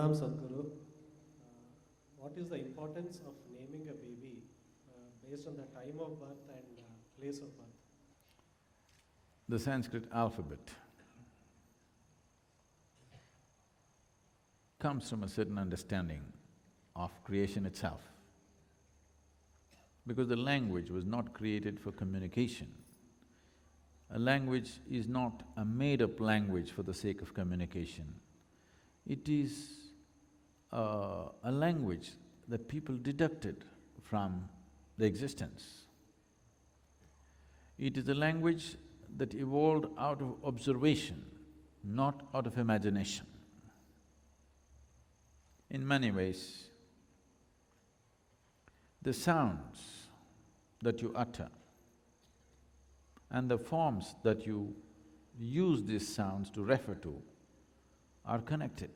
Pranam Sadhguru. What is the importance of naming a baby based on the time of birth and place of birth? The Sanskrit alphabet comes from a certain understanding of creation itself. Because the language was not created for communication. A language is not a made-up language for the sake of communication. It is a language that people deducted from the existence. It is a language that evolved out of observation, not out of imagination. In many ways, the sounds that you utter and the forms that you use these sounds to refer to are connected.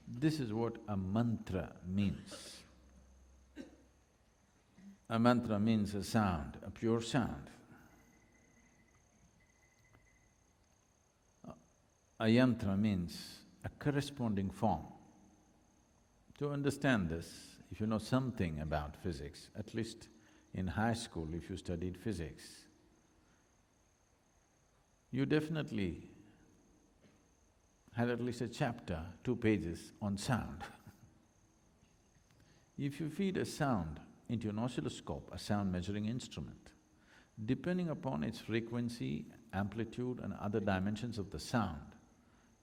This is what a mantra means. A mantra means a sound, a pure sound. A yantra means a corresponding form. To understand this, if you know something about physics, at least in high school if you studied physics, you definitely had at least a chapter, 2 pages on sound. If you feed a sound into an oscilloscope, a sound measuring instrument, depending upon its frequency, amplitude and other dimensions of the sound,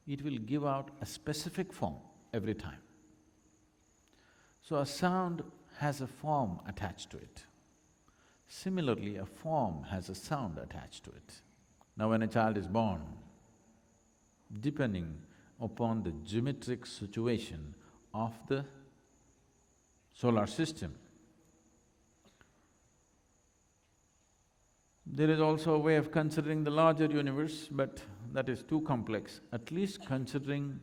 it will give out a specific form every time. So a sound has a form attached to it. Similarly, a form has a sound attached to it. Now when a child is born, depending upon the geometric situation of the solar system, there is also a way of considering the larger universe, but that is too complex. At least considering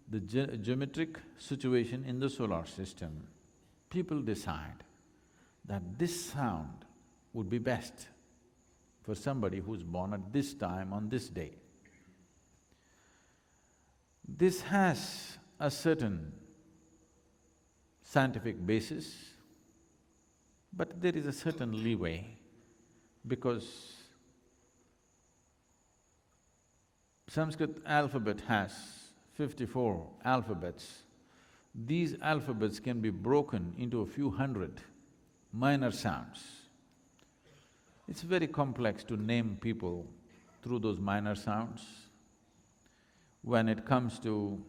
the geometric situation in the solar system, people decide that this sound would be best for somebody who's born at this time on this day. This has a certain scientific basis, but there is a certain leeway because Sanskrit alphabet has 54 alphabets. These alphabets can be broken into a few hundred minor sounds. It's very complex to name people through those minor sounds. When it comes to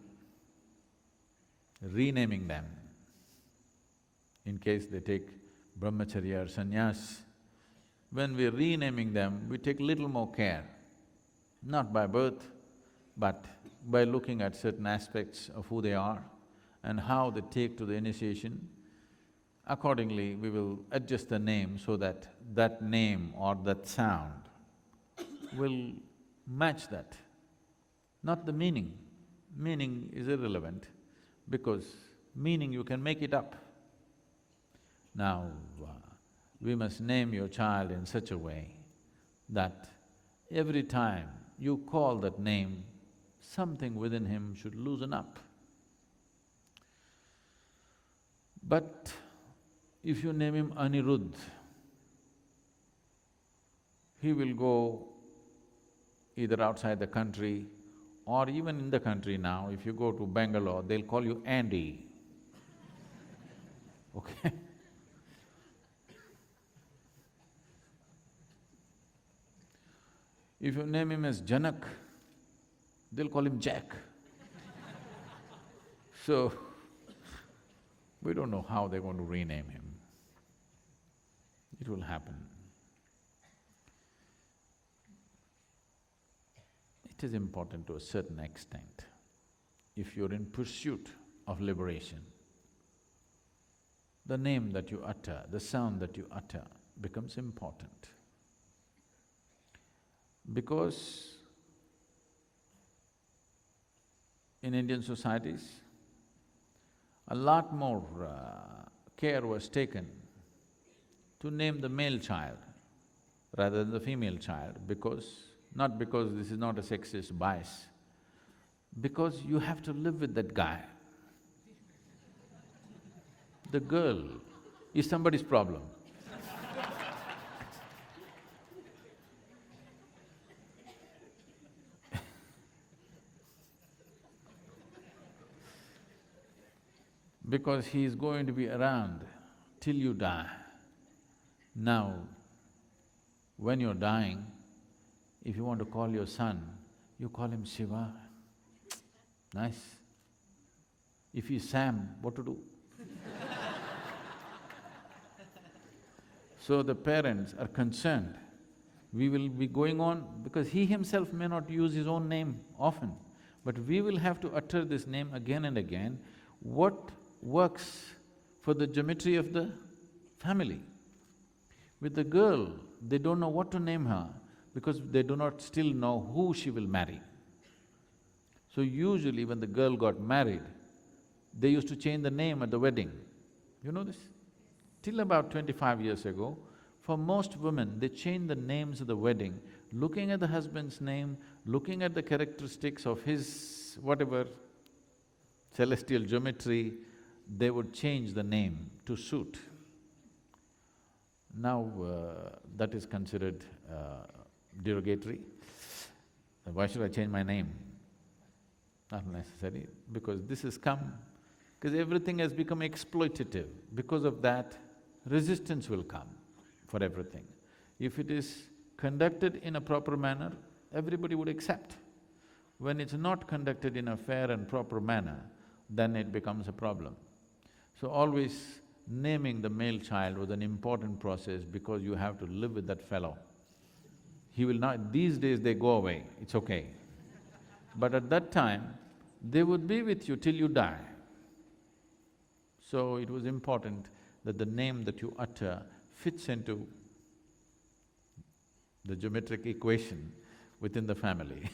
renaming them, in case they take brahmacharya or sannyas, when we're renaming them, we take little more care, not by birth, but by looking at certain aspects of who they are and how they take to the initiation. Accordingly, we will adjust the name so that that name or that sound will match that, not the meaning. Meaning is irrelevant because meaning you can make it up. Now, we must name your child in such a way that every time you call that name, something within him should loosen up. But if you name him Anirudh, he will go either outside the country or even in the country now. If you go to Bangalore, they'll call you Andy, okay? If you name him as Janak, they'll call him Jack. So, we don't know how they're going to rename him. It will happen. It is important to a certain extent. If you're in pursuit of liberation, the name that you utter, the sound that you utter becomes important. Because in Indian societies, a lot more care was taken to name the male child rather than the female child not because this is not a sexist bias, because you have to live with that guy The girl is somebody's problem. Because he is going to be around till you die. Now, when you're dying, if you want to call your son, you call him Shiva. Nice. If he's Sam, what to do? So the parents are concerned. We will be going on, because he himself may not use his own name often, but we will have to utter this name again and again. What works for the geometry of the family? With the girl, they don't know what to name her because they do not still know who she will marry. So usually when the girl got married, they used to change the name at the wedding. You know this? Till about 25 years ago, for most women, they changed the names of the wedding, looking at the husband's name, looking at the characteristics of his whatever celestial geometry, they would change the name to suit. Now, that is considered derogatory. Why should I change my name? Not necessary, because this has come, because everything has become exploitative. Because of that, resistance will come for everything. If it is conducted in a proper manner, everybody would accept. When it's not conducted in a fair and proper manner, then it becomes a problem. So always naming the male child was an important process because you have to live with that fellow. He will not… these days they go away, it's okay. But at that time, they would be with you till you die. So it was important that the name that you utter fits into the geometric equation within the family